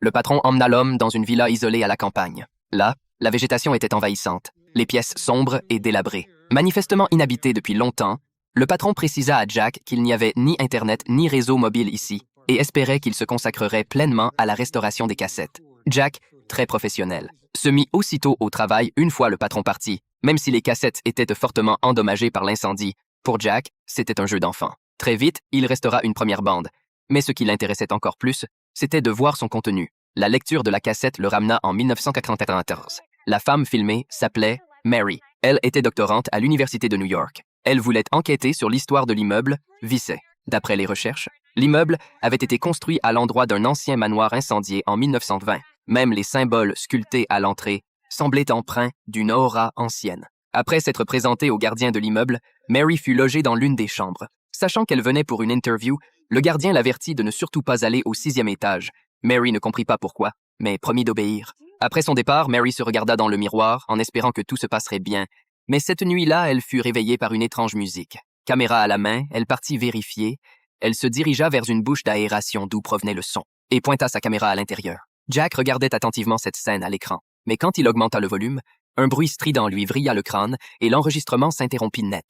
Le patron emmena l'homme dans une villa isolée à la campagne. Là, la végétation était envahissante, les pièces sombres et délabrées. Manifestement inhabitées depuis longtemps, le patron précisa à Jack qu'il n'y avait ni Internet ni réseau mobile ici et espérait qu'il se consacrerait pleinement à la restauration des cassettes. Jack, très professionnel, se mit aussitôt au travail une fois le patron parti, même si les cassettes étaient fortement endommagées par l'incendie. Pour Jack, c'était un jeu d'enfant. Très vite, il restaura une première bande. Mais ce qui l'intéressait encore plus, c'était de voir son contenu. La lecture de la cassette le ramena en 1994. La femme filmée s'appelait Mary. Elle était doctorante à l'Université de New York. Elle voulait enquêter sur l'histoire de l'immeuble Vicey. D'après les recherches, l'immeuble avait été construit à l'endroit d'un ancien manoir incendié en 1920. Même les symboles sculptés à l'entrée semblaient empreints d'une aura ancienne. Après s'être présentée au gardien de l'immeuble, Mary fut logée dans l'une des chambres. Sachant qu'elle venait pour une interview, le gardien l'avertit de ne surtout pas aller au 6e étage. Mary ne comprit pas pourquoi, mais promit d'obéir. Après son départ, Mary se regarda dans le miroir en espérant que tout se passerait bien. Mais cette nuit-là, elle fut réveillée par une étrange musique. Caméra à la main, elle partit vérifier. Elle se dirigea vers une bouche d'aération d'où provenait le son et pointa sa caméra à l'intérieur. Jack regardait attentivement cette scène à l'écran, mais quand il augmenta le volume, un bruit strident lui vrilla le crâne et l'enregistrement s'interrompit net.